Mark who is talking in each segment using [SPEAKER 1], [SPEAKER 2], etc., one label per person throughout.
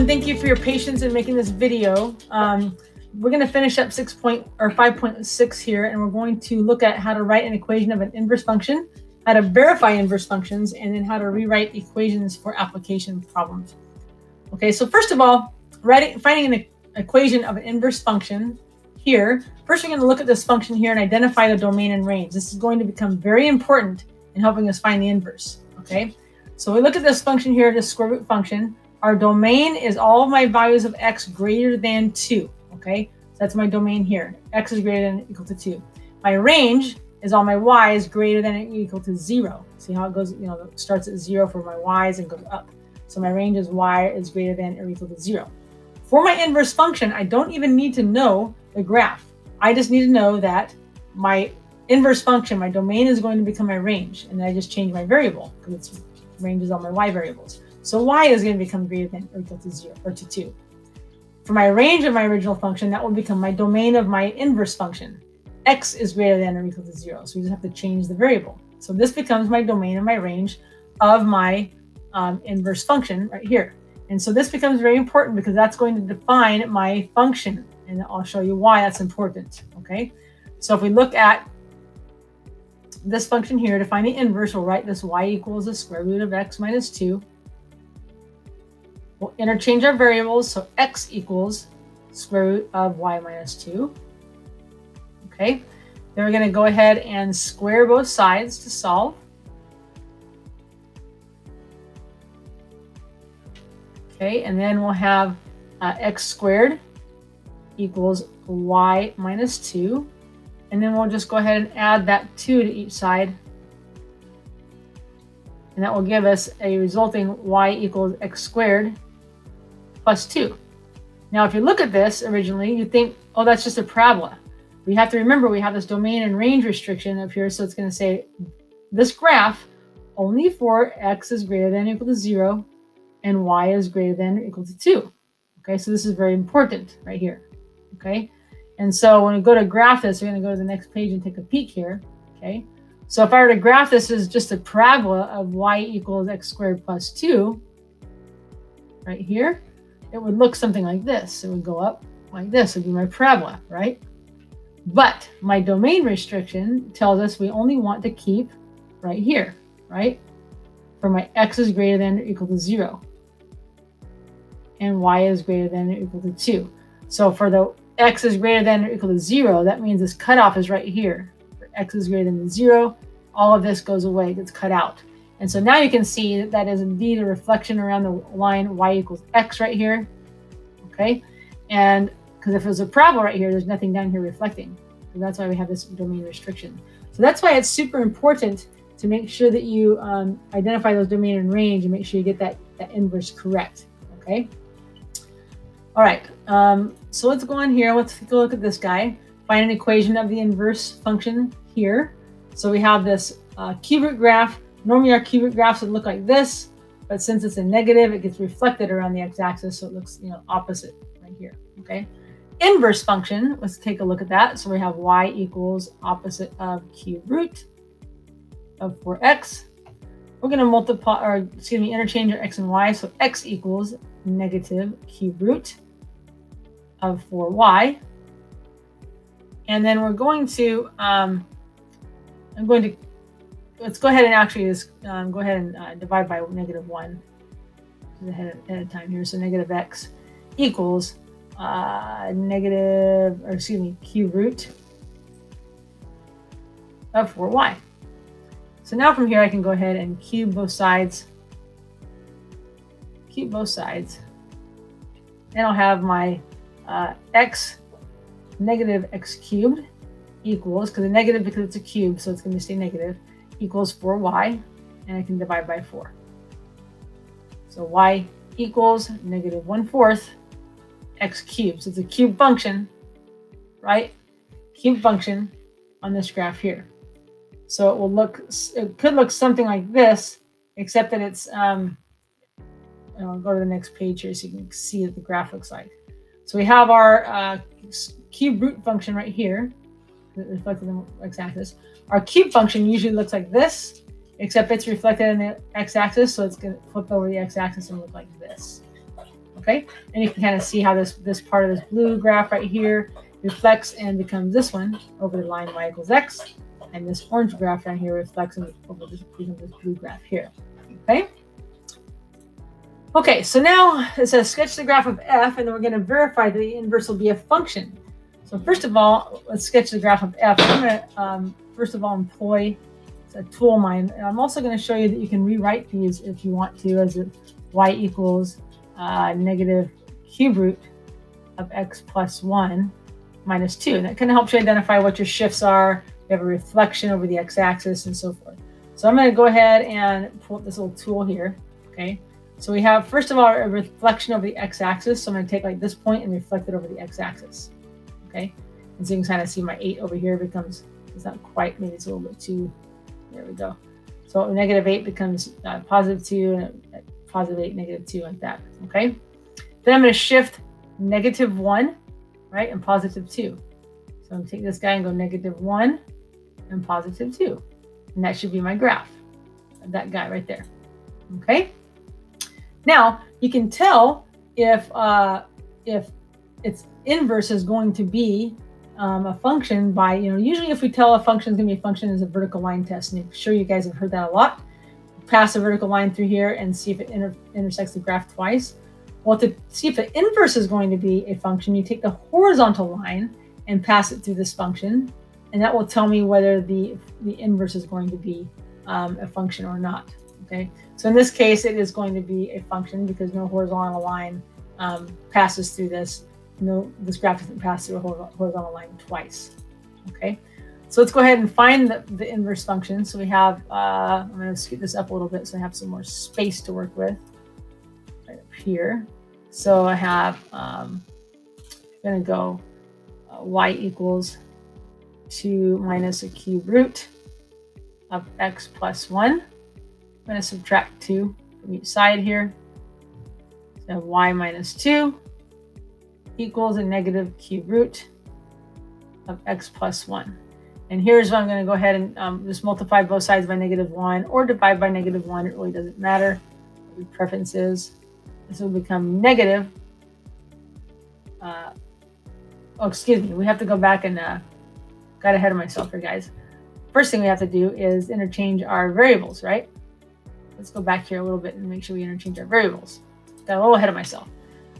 [SPEAKER 1] thank you for your patience in making this video. We're going to finish up 5.6 here, and we're going to look at how to write an equation of an inverse function, how to verify inverse functions, and then how to rewrite equations for application problems. Okay, so first of all, finding an equation of an inverse function here. First, we're going to look at this function here and identify the domain and range. This is going to become very important in helping us find the inverse. Okay, so we look at this function here, this square root function. Our domain is all of my values of x greater than 2. Okay, so that's my domain here. X is greater than or equal to 2. My range is all my y's greater than or equal to 0. See how it goes? You know, it starts at 0 for my y's and goes up. So my range is y is greater than or equal to 0. For my inverse function, I don't even need to know the graph. I just need to know that my inverse function, my domain, is going to become my range, and then I just change my variable because it's range is all my y variables. So y is going to become greater than or equal to 0 or to 2. For my range of my original function, that will become my domain of my inverse function. X is greater than or equal to 0. So we just have to change the variable. So this becomes my domain and my range of my inverse function right here. And so this becomes very important because that's going to define my function. And I'll show you why that's important. Okay. So if we look at this function here, to find the inverse, we'll write this y equals the square root of x minus 2. We'll interchange our variables, so x equals square root of y minus 2. Okay, then we're going to go ahead and square both sides to solve. Okay, and then we'll have x squared equals y minus 2. And then we'll just go ahead and add that 2 to each side. And that will give us a resulting y equals x squared plus 2. Now, if you look at this originally, you think, oh, that's just a parabola. We have to remember we have this domain and range restriction up here. So it's going to say this graph only for x is greater than or equal to 0 and y is greater than or equal to 2. Okay, so this is very important right here. Okay, and so when we go to graph this, we're going to go to the next page and take a peek here. Okay, so if I were to graph this as just a parabola of y equals x squared plus 2 right here, it would look something like this. It would go up like this. It would be my parabola, right? But my domain restriction tells us we only want to keep right here, right? For my x is greater than or equal to 0 and y is greater than or equal to 2. So for the x is greater than or equal to 0, that means this cutoff is right here. For x is greater than 0, all of this goes away, gets cut out. And so now you can see that that is indeed a reflection around the line y equals x right here. Okay, and because if it was a parabola right here, there's nothing down here reflecting. So that's why we have this domain restriction. So that's why it's super important to make sure that you identify those domain and range and make sure you get that inverse correct. Okay. All right. So let's go on here. Let's take a look at this guy. Find an equation of the inverse function here. So we have this cube root graph. Normally our cube root graphs would look like this, but since it's a negative, it gets reflected around the x-axis, so it looks, you know, opposite right here. Okay. Inverse function. Let's take a look at that. So we have y equals opposite of cube root of 4x. We're going to multiply, or excuse me, interchange our x and y. So x equals negative cube root of 4y. And then we're going to, let's go ahead and actually just go ahead and divide by negative 1 ahead of time here. So negative x equals cube root of 4y. So now from here, I can go ahead and cube both sides. Cube both sides. And I'll have my x negative x cubed equals, because the negative because it's a cube, so it's going to stay negative, equals 4y, and I can divide by 4. So y equals negative 1/4 x cubed. So it's a cube function, right? Cube function on this graph here. So it could look something like this, except that it's, I'll go to the next page here so you can see what the graph looks like. So we have our cube root function right here, reflected in the x-axis. Our cube function usually looks like this, except it's reflected in the x-axis, so it's going to flip over the x-axis and look like this. Okay, and you can kind of see how this part of this blue graph right here reflects and becomes this one over the line y equals x, and this orange graph down here reflects and over this blue graph here. Okay. Okay, so now it says sketch the graph of f, and then we're going to verify that the inverse will be a function. So first of all, let's sketch the graph of f. I'm going to first of all employ a tool mine, and I'm also going to show you that you can rewrite these if you want to as y equals negative cube root of x plus 1 minus 2. And that kind of helps you identify what your shifts are. You have a reflection over the x-axis and so forth. So I'm going to go ahead and pull up this little tool here. Okay. So we have, first of all, a reflection over the x-axis. So I'm going to take like this point and reflect it over the x-axis. Okay. And so you can kind of see my 8 over here becomes, it's not quite, maybe it's a little bit too, there we go. So negative 8 becomes positive 2, and positive 8, negative 2, like that. Okay. Then I'm going to shift negative 1, right, and positive 2. So I'm going to take this guy and go negative 1 and positive 2. And that should be my graph of that guy right there. Okay. Now you can tell if its inverse is going to be a function by, usually if we tell a function is going to be a function is a vertical line test. And I'm sure you guys have heard that a lot. Pass a vertical line through here and see if it intersects the graph twice. Well, to see if the inverse is going to be a function, you take the horizontal line and pass it through this function. And that will tell me whether the inverse is going to be a function or not. Okay. So in this case, it is going to be a function because no horizontal line passes through this. No, this graph doesn't pass through a horizontal line twice. Okay. So let's go ahead and find the inverse function. So we have, I'm going to scoot this up a little bit so I have some more space to work with right up here. So I have, I'm going to go y equals 2 minus a cube root of x plus 1. I'm going to subtract 2 from each side here. So I have y minus 2 equals a negative cube root of x plus 1. And here's what I'm going to go ahead and just multiply both sides by negative 1 or divide by negative 1. It really doesn't matter what your preference is. This will become negative. Oh, excuse me. We have to go back and got ahead of myself here, guys. First thing we have to do is interchange our variables, right? Let's go back here a little bit and make sure we interchange our variables. Got a little ahead of myself.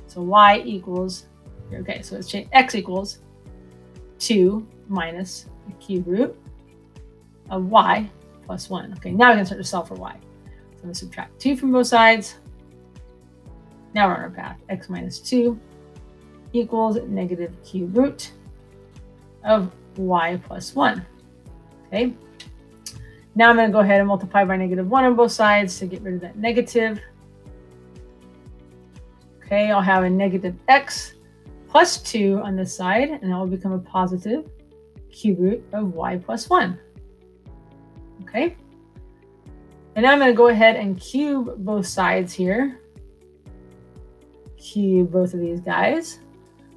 [SPEAKER 1] So y equals, okay, so let's change x equals 2 minus the cube root of y plus 1. Okay, now we can start to solve for y. So I'm going to subtract 2 from both sides. Now we're on our path. X minus 2 equals negative cube root of y plus 1. Okay. Now I'm going to go ahead and multiply by negative 1 on both sides to get rid of that negative. Okay, I'll have a negative x plus 2 on this side, and that will become a positive cube root of y plus 1. Okay. And now I'm going to go ahead and cube both sides here. Cube both of these guys.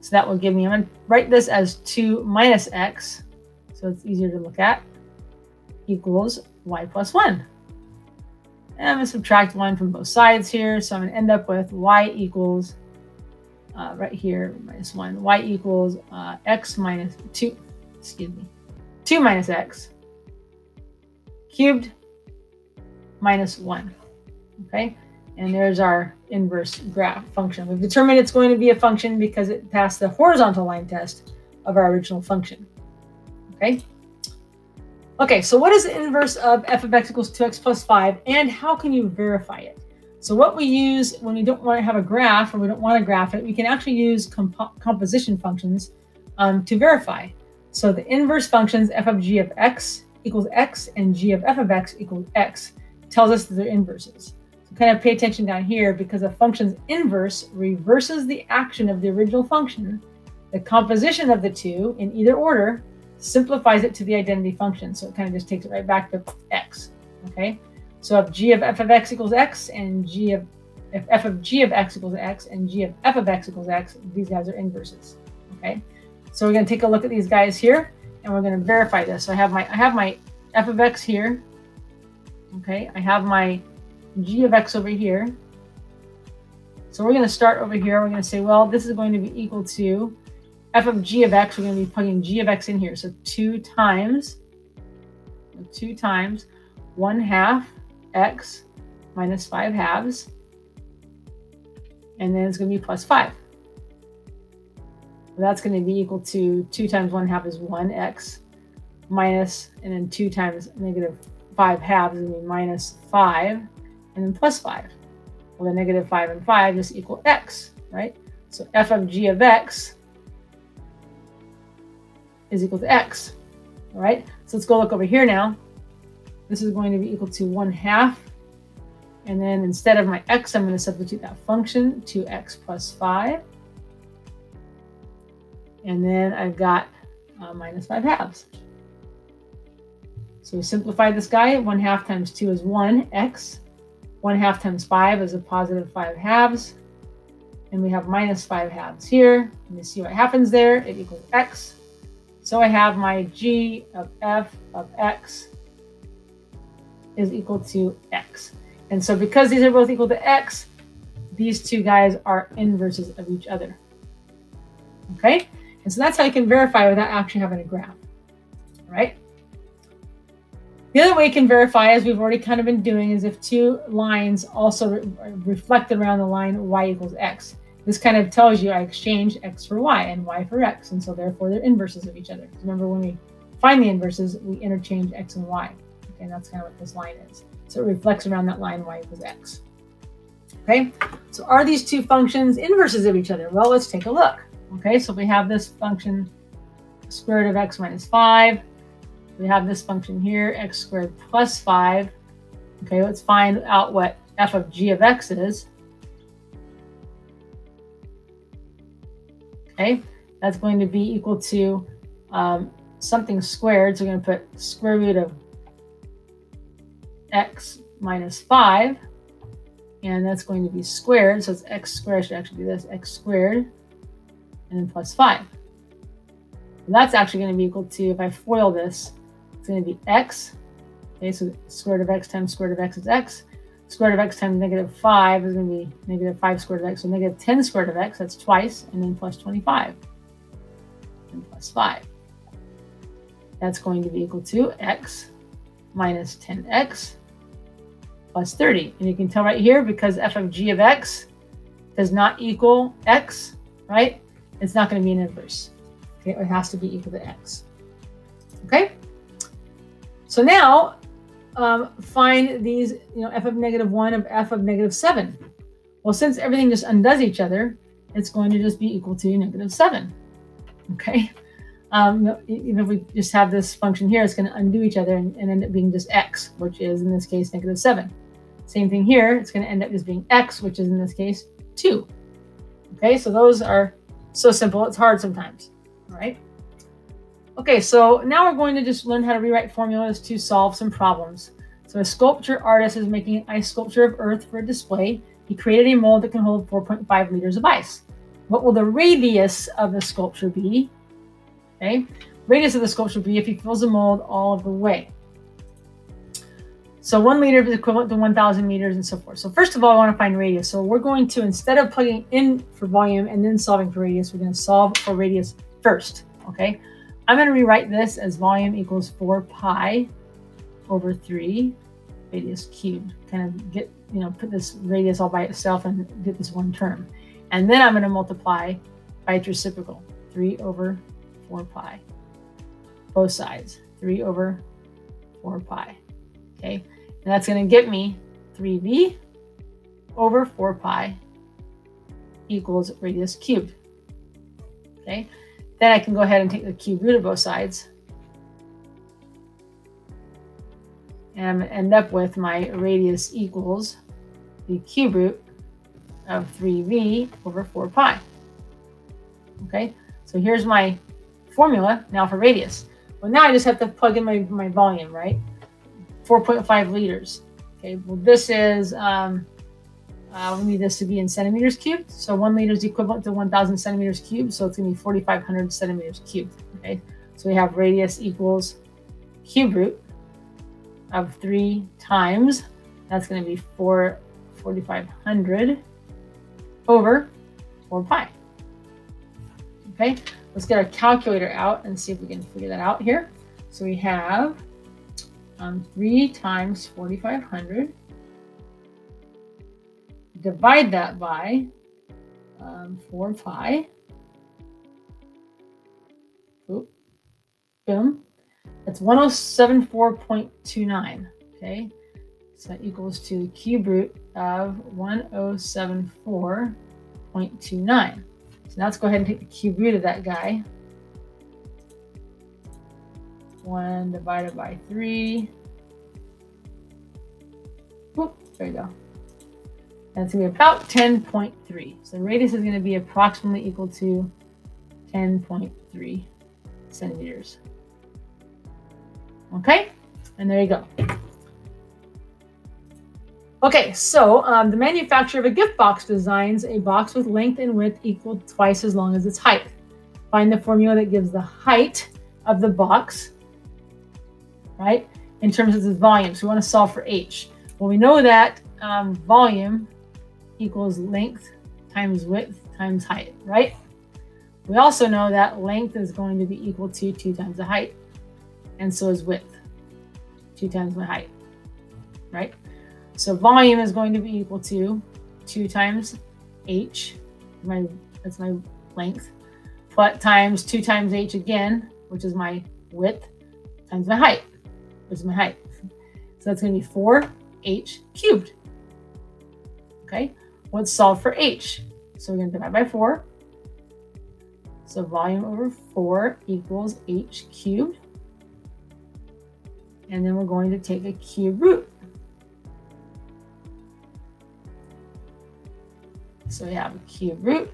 [SPEAKER 1] So that will give me, I'm going to write this as 2 minus x, so it's easier to look at, equals y plus 1. And I'm going to subtract 1 from both sides here, so I'm going to end up with y equals, right here, minus 1. Y equals x minus 2, excuse me, 2 minus x cubed minus 1. Okay. And there's our inverse graph function. We've determined it's going to be a function because it passed the horizontal line test of our original function. Okay. Okay, so what is the inverse of f of x equals 2x plus 5, and how can you verify it? So what we use when we don't want to have a graph or we don't want to graph it, we can actually use composition functions to verify. So the inverse functions f of g of x equals x and g of f of x equals x tells us that they're inverses. Kind of pay attention down here because a function's inverse reverses the action of the original function. The composition of the two in either order simplifies it to the identity function. So it kind of just takes it right back to x. Okay. So if g of f of x equals x and if f of g of x equals x and g of f of x equals x, these guys are inverses. Okay. So we're going to take a look at these guys here and we're going to verify this. So I have my f of x here. Okay. I have my g of x over here. So we're going to start over here. We're going to say, well, this is going to be equal to f of g of x. We're going to be plugging g of x in here. So 2 times 1/2 x minus 5 halves. And then it's going to be plus 5. So that's going to be equal to 2 times 1/2 is 1x minus, and then 2 times negative 5 halves is going to be minus 5, and then plus 5. Well, the negative 5 and 5 just equal x, right? So f of g of x is equal to x, all right? So let's go look over here now. This is going to be equal to 1/2. And then instead of my x, I'm going to substitute that function, 2x plus 5. And then I've got minus 5 halves. So we simplify this guy. 1/2 times 2 is 1x. 1/2 times 5 is a positive 5 halves. And we have minus 5 halves here. And you see what happens there. It equals x. So I have my g of f of x is equal to x. And so because these are both equal to x, these two guys are inverses of each other. Okay? And so that's how you can verify without actually having a graph. Right? The other way you can verify, as we've already kind of been doing, is if two lines also reflected around the line y equals x. This kind of tells you I exchange x for y and y for x, and so therefore they're inverses of each other. Remember, when we find the inverses, we interchange x and y. Okay, and that's kind of what this line is. So it reflects around that line y equals x. Okay, so are these two functions inverses of each other? Well, let's take a look. Okay, so we have this function square root of x minus 5. We have this function here, x squared plus 5. Okay, let's find out what f of g of x is. Okay, that's going to be equal to something squared. So we're going to put square root of x minus 5. And that's going to be squared. So it's x squared, should actually be this, x squared, and then plus 5. And that's actually going to be equal to, if I FOIL this, it's going to be x. Okay, so square root of x times square root of x is x. Square root of x times negative 5 is going to be negative 5 squared of x. So negative 10 squared of x, that's twice, and then plus 25. And plus 5. That's going to be equal to x minus 10x plus 30. And you can tell right here, because f of g of x does not equal x, right? It's not going to be an inverse. Okay, it has to be equal to x. Okay? So now, find these, f of negative 1 of f of negative 7. Well, since everything just undoes each other, it's going to just be equal to negative 7. Okay? Even if we just have this function here, it's going to undo each other and end up being just x, which is, in this case, negative 7. Same thing here. It's going to end up just being x, which is, in this case, 2. Okay? So those are so simple. It's hard sometimes. All right? Okay, so now we're going to just learn how to rewrite formulas to solve some problems. So a sculpture artist is making an ice sculpture of Earth for a display. He created a mold that can hold 4.5 liters of ice. What will the radius of the sculpture be? Okay, radius of the sculpture be if he fills the mold all of the way. So 1 liter is equivalent to 1,000 meters and so forth. So first of all, I want to find radius. So we're going to, instead of plugging in for volume and then solving for radius, we're going to solve for radius first. Okay. I'm going to rewrite this as volume equals 4 pi over 3 radius cubed. Kind of get, put this radius all by itself and get this one term. And then I'm going to multiply by its reciprocal, 3 over 4 pi. Both sides, 3 over 4 pi. Okay, and that's going to get me 3v over 4 pi equals radius cubed. Okay. Then I can go ahead and take the cube root of both sides. And I'm going to end up with my radius equals the cube root of 3v over 4 pi. Okay, so here's my formula now for radius. Well, now I just have to plug in my volume, right? 4.5 liters. Okay, well, this is, we need this to be in centimeters cubed. So 1 liter is equivalent to 1,000 centimeters cubed. So it's going to be 4,500 centimeters cubed. Okay, so we have radius equals cube root of 3 times. That's going to be 4,500 over 4 pi. Okay, let's get our calculator out and see if we can figure that out here. So we have 3 times 4,500. Divide that by 4 pi. Oop. Boom. That's 1074.29. Okay, so that equals to the cube root of 1074.29. So now let's go ahead and take the cube root of that guy. 1 divided by 3. Whoop, there you go. And it's going to be about 10.3. So the radius is going to be approximately equal to 10.3 centimeters. Okay, and there you go. Okay, so the manufacturer of a gift box designs a box with length and width equal twice as long as its height. Find the formula that gives the height of the box, right, in terms of its volume. So we want to solve for h. Well, we know that volume equals length times width times height, right? We also know that length is going to be equal to 2 times the height, and so is width, 2 times my height, right? So volume is going to be equal to 2 times h, that's my length, but times 2 times h again, which is my width, times my height, which is my height. So that's going to be 4h cubed. Okay, let's solve for h. So we're going to divide by 4. So volume over 4 equals h cubed. And then we're going to take a cube root. So we have a cube root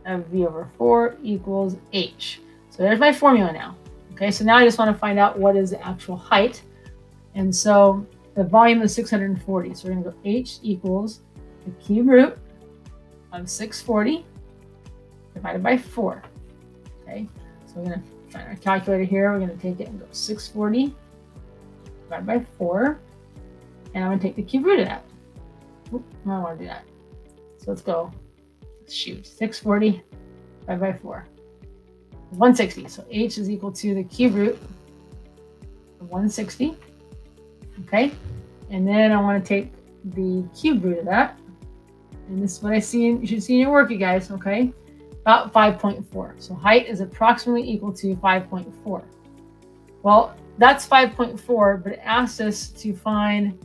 [SPEAKER 1] of v over 4 equals h. So there's my formula now. Okay, so now I just want to find out what is the actual height. And so the volume is 640. So we're going to go h equals the cube root of 640 divided by 4. Okay, so we're going to find our calculator here. We're going to take it and go 640 divided by 4. And I'm going to take the cube root of that. Oop, I don't want to do that. So let's go, shoot, 640 divided by 4. 160. So h is equal to the cube root of 160. Okay, and then I want to take the cube root of that. And this is what you should see in your work, you guys, okay? About 5.4. So height is approximately equal to 5.4. Well, that's 5.4, but it asks us to find,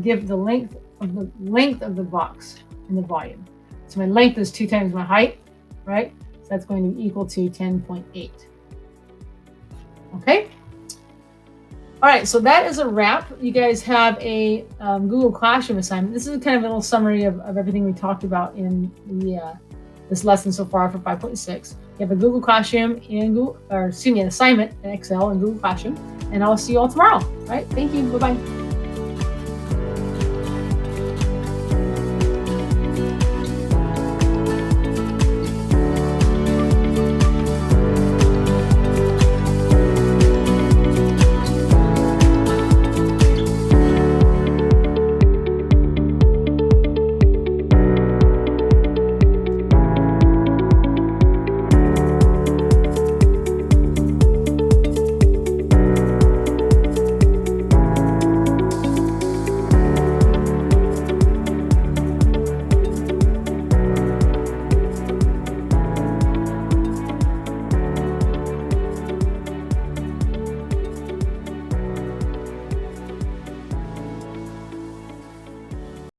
[SPEAKER 1] give the length of the box and the volume. So my length is 2 times my height, right? So that's going to be equal to 10.8. Okay. All right, so that is a wrap. You guys have a Google Classroom assignment. This is kind of a little summary of everything we talked about in the this lesson so far for 5.6. You have a Google Classroom in an assignment in Excel in Google Classroom, and I'll see you all tomorrow. All right, thank you. Bye-bye.